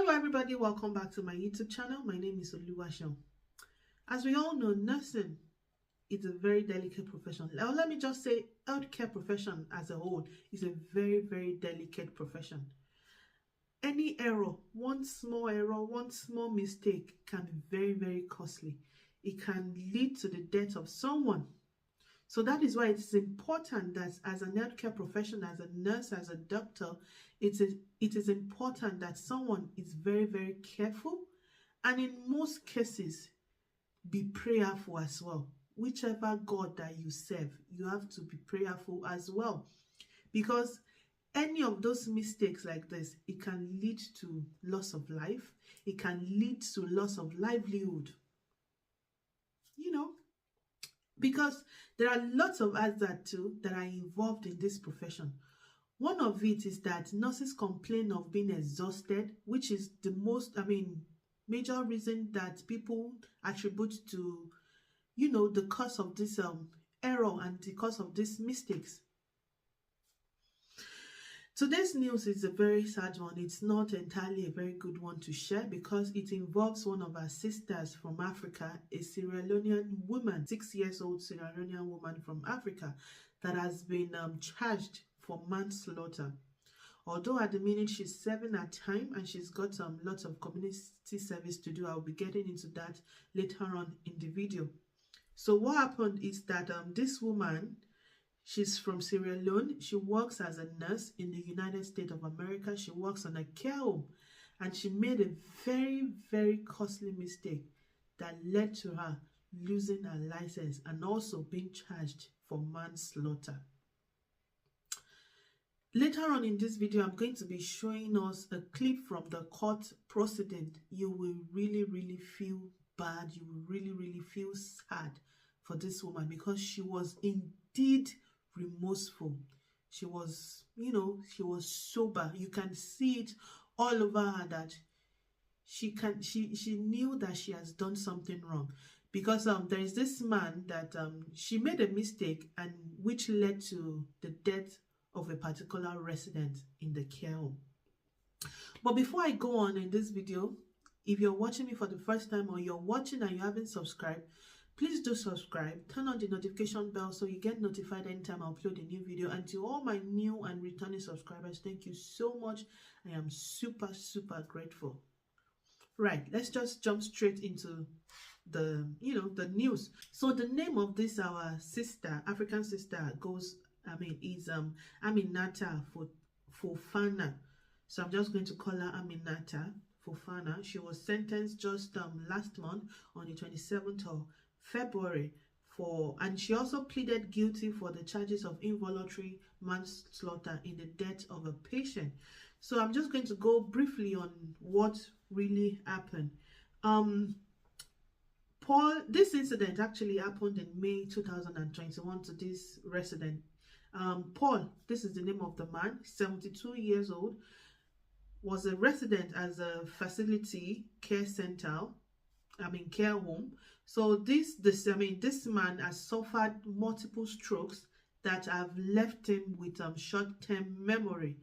Hello everybody, welcome back to my YouTube channel. My name is Oluwaseun. As we all know, nursing is a very delicate profession. Now, let me just say healthcare profession as a whole is a very delicate profession. Any error, one small mistake can be very costly. It can lead to the death of someone. So that is why it's important that as a healthcare profession, as a nurse, as a doctor, it is important that someone is very careful, and in most cases, be prayerful as well. Whichever God that you serve, you have to be prayerful as well, because any of those mistakes like this, it can lead to loss of life. It can lead to loss of livelihood. Because there are lots of us that are involved in this profession. One of it is that nurses complain of being exhausted, which is the most, major reason that people attribute to, the cause of this error and the cause of these mistakes. Today's news is a very sad one. It's not entirely a very good one to share because it involves one of our sisters from Africa, a Sierra Leonean woman, 6 years old Sierra Leonean woman from Africa that has been charged for manslaughter. Although at the minute she's serving her time and she's got lots of community service to do. I'll be getting into that later on in the video. So what happened is that this woman, she's from Sierra Leone. She works as a nurse in the United States of America. She works on a care home, and she made a very costly mistake that led to her losing her license and also being charged for manslaughter. Later on in this video, I'm going to be showing us a clip from the court proceeding. You will really feel bad. You will really feel sad for this woman because she was indeed remorseful. She was, she was sober. You can see it all over her that she knew that she has done something wrong, because there is this man that she made a mistake and which led to the death of a particular resident in the care home. But before I go on in this video, if you're watching me for the first time or you're watching and you haven't subscribed, please do subscribe, turn on the notification bell so you get notified anytime I upload a new video. And to all my new and returning subscribers, thank you so much. I am super grateful. Right, let's just jump straight into the news. So the name of this our sister, African sister, is Aminata Fofana. So I'm just going to call her Aminata Fofana. She was sentenced just last month on the 27th of February and she also pleaded guilty for the charges of involuntary manslaughter in the death of a patient. So I'm just going to go briefly on what really happened. This incident actually happened in May 2021 to this resident. Paul, this is the name of the man, 72 years old, was a resident as a facility care care home. So this man has suffered multiple strokes that have left him with short-term memory,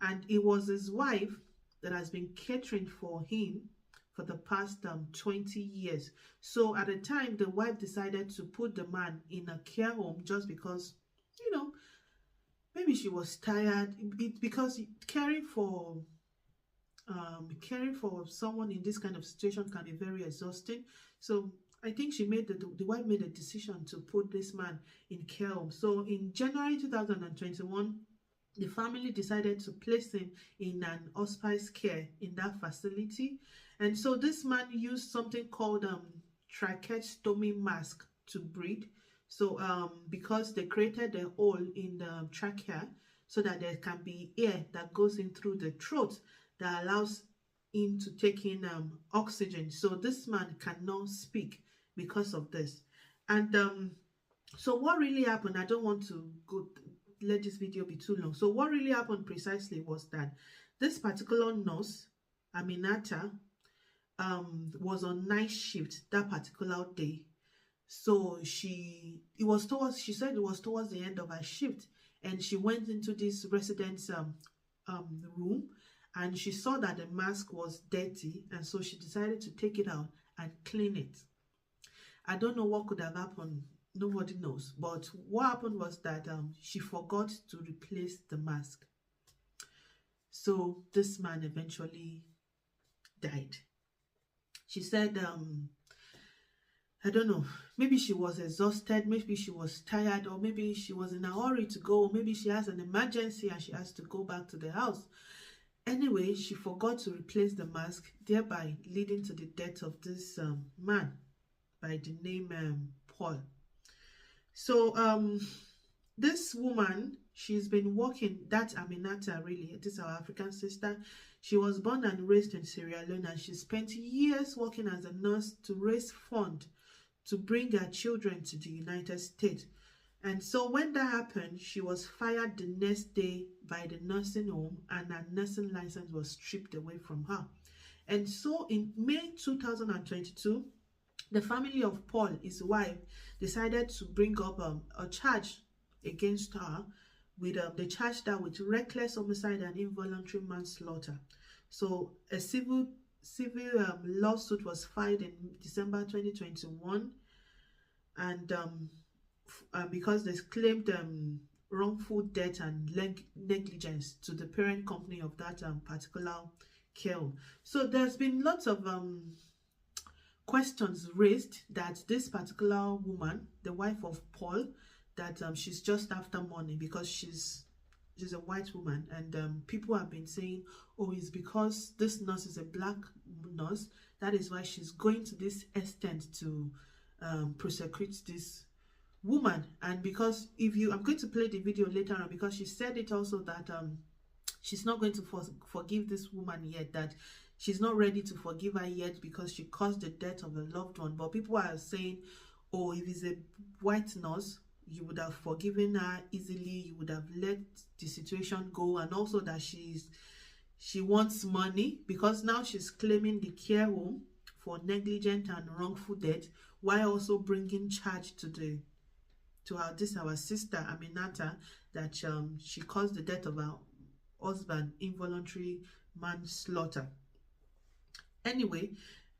and it was his wife that has been catering for him for the past 20 years. So at the time, the wife decided to put the man in a care home just because, maybe she was tired. Because caring for someone in this kind of situation can be very exhausting. So I think the wife made a decision to put this man in care home. So in January 2021, the family decided to place him in an hospice care in that facility. And so this man used something called tracheostomy mask to breathe. So because they created a hole in the trachea so that there can be air that goes in through the throat that allows him to take in oxygen. So this man cannot speak because of this. And so what really happened, I don't want to let this video be too long. So what really happened precisely was that this particular nurse, Aminata, was on night shift that particular day. So she said it was towards the end of her shift, and she went into this resident's room, and she saw that the mask was dirty, and so she decided to take it out and clean it. I don't know what could have happened. Nobody knows. But what happened was that she forgot to replace the mask. So this man eventually died. She said, I don't know, maybe she was exhausted, maybe she was tired, or maybe she was in a hurry to go, maybe she has an emergency and she has to go back to the house. Anyway, she forgot to replace the mask, thereby leading to the death of this man by the name Paul. So this woman, she's been working, that's Aminata really, this is our African sister. She was born and raised in Sierra Leone, and she spent years working as a nurse to raise funds to bring her children to the United States. And so when that happened, she was fired the next day by the nursing home, and her nursing license was stripped away from her. And so in May 2022, the family of Paul, his wife, decided to bring up a charge against her with the charge that with reckless homicide and involuntary manslaughter. So a civil lawsuit was filed in December 2021, and because they claimed wrongful death and negligence to the parent company of that particular care home. So there's been lots of questions raised that this particular woman, the wife of Paul, that she's just after money because she's a white woman, and people have been saying, oh, it's because this nurse is a black nurse, that is why she's going to this extent to prosecute this woman. And because I'm going to play the video later on, because she said it also that she's not going to forgive this woman yet, that she's not ready to forgive her yet because she caused the death of a loved one. But people are saying, oh, if it's a white nurse, you would have forgiven her easily, you would have let the situation go, and also that she wants money because now she's claiming the care home for negligent and wrongful death, while also bringing charge to our sister Aminata that she caused the death of her husband, involuntary manslaughter. Anyway,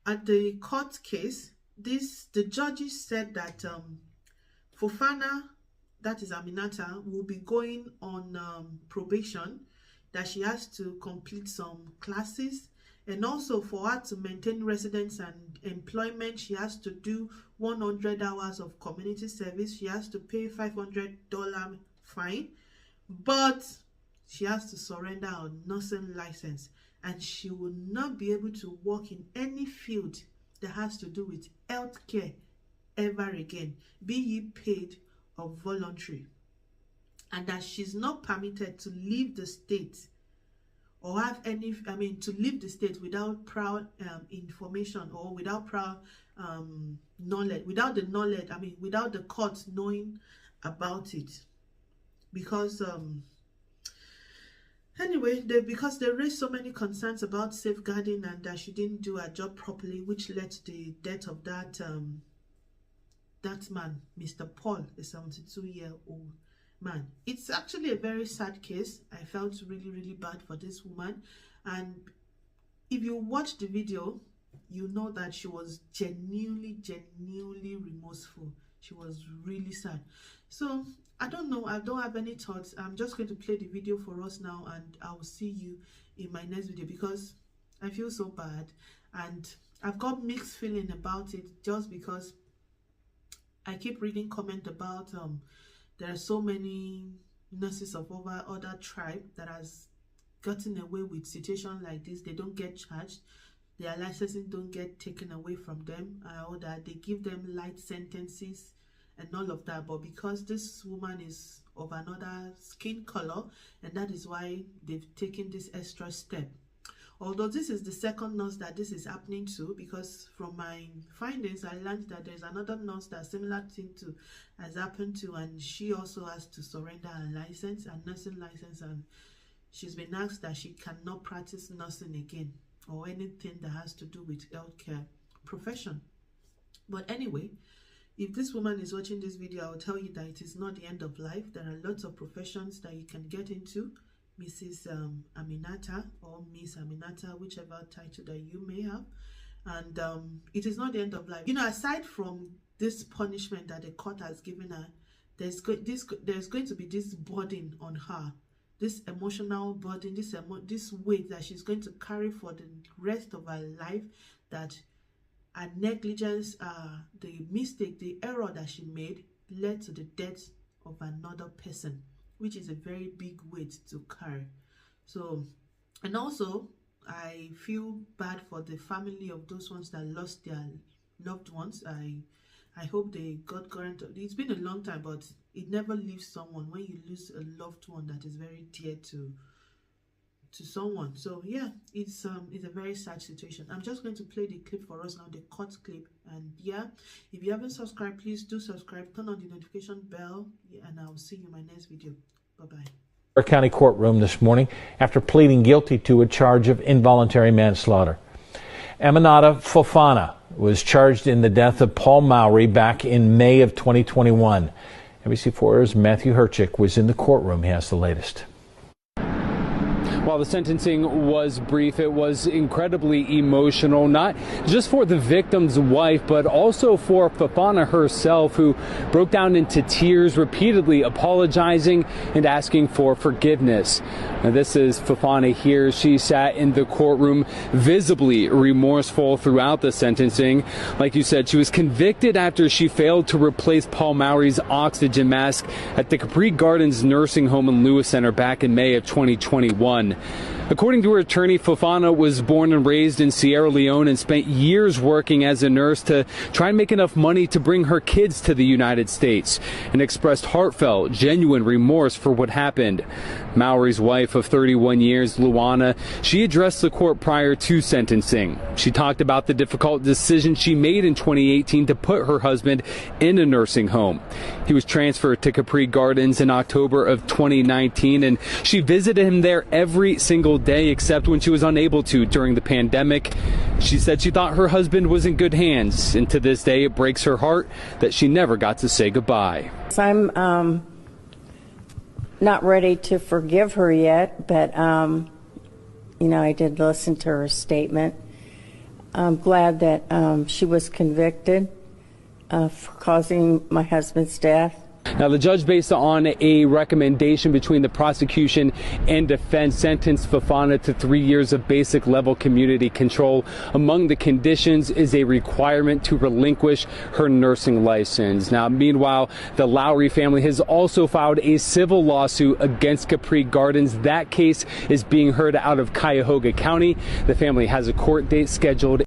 at the court case, the judges said that Fofana, that is Aminata, will be going on probation, that she has to complete some classes, and also for her to maintain residence and employment, she has to do 100 hours of community service. She has to pay $500 fine, but she has to surrender her nursing license, and she will not be able to work in any field that has to do with healthcare ever again, be it paid or voluntary, and that she's not permitted to leave the state or have any, to leave the state without prior information, or without prior knowledge, without the court knowing about it. Because anyway, because they raised so many concerns about safeguarding and that she didn't do her job properly, which led to the death of that man, Mr. Paul, a 72-year-old man. It's actually a very sad case. I felt really, really bad for this woman. And if you watch the video, you know that she was genuinely remorseful. She was really sad. So I don't know. I don't have any thoughts. I'm just going to play the video for us now, and I will see you in my next video because I feel so bad. And I've got mixed feeling about it, just because I keep reading comment about there are so many nurses of other tribe that has gotten away with situation like this. They don't get charged, their licensing don't get taken away from them, or that they give them light sentences and all of that. But because this woman is of another skin color, and that is why they've taken this extra step. Although this is the second nurse that this is happening to, because from my findings, I learned that there's another nurse that similar thing to has happened to, and she also has to surrender her license, her nursing license, and she's been asked that she cannot practice nursing again or anything that has to do with healthcare profession. But anyway, if this woman is watching this video, I'll tell you that it is not the end of life. There are lots of professions that you can get into Mrs. Aminata or Miss Aminata, whichever title that you may have. And it is not the end of life. You know, aside from this punishment that the court has given her, there's going to be this burden on her, this emotional burden, this weight that she's going to carry for the rest of her life, that her negligence, the mistake, the error that she made led to the death of another person, which is a very big weight to carry. So, and also I feel bad for the family of those ones that lost their loved ones. I hope they got current. It's been a long time, but it never leaves someone when you lose a loved one that is very dear to someone. So yeah, it's a very sad situation. I'm just going to play the clip for us now, the court clip. And yeah, if you haven't subscribed, please do subscribe, turn on the notification bell, and I'll see you in my next video. Bye-bye. County courtroom this morning after pleading guilty to a charge of involuntary manslaughter. Aminata Fofana was charged in the death of Paul Mowry back in May of 2021. NBC4's Matthew Herchick was in the courtroom. He has the latest. While the sentencing was brief, it was incredibly emotional, not just for the victim's wife, but also for Fofana herself, who broke down into tears, repeatedly apologizing and asking for forgiveness. Now, this is Fofana here. She sat in the courtroom visibly remorseful throughout the sentencing. Like you said, she was convicted after she failed to replace Paul Mowry's oxygen mask at the Capri Gardens nursing home in Lewis Center back in May of 2021. According to her attorney, Fofana was born and raised in Sierra Leone and spent years working as a nurse to try and make enough money to bring her kids to the United States, and expressed heartfelt, genuine remorse for what happened. Mowry's wife of 31 years, Luana, she addressed the court prior to sentencing. She talked about the difficult decision she made in 2018 to put her husband in a nursing home. He was transferred to Capri Gardens in October of 2019, and she visited him there every single day except when she was unable to during the pandemic. She said she thought her husband was in good hands, and to this day it breaks her heart that she never got to say goodbye. I'm not ready to forgive her yet, but you know, I did listen to her statement. I'm glad that she was convicted for causing my husband's death. Now, the judge, based on a recommendation between the prosecution and defense, sentenced Fofana to 3 years of basic level community control. Among the conditions is a requirement to relinquish her nursing license. Now, meanwhile, the Lowry family has also filed a civil lawsuit against Capri Gardens. That case is being heard out of Cuyahoga County. The family has a court date scheduled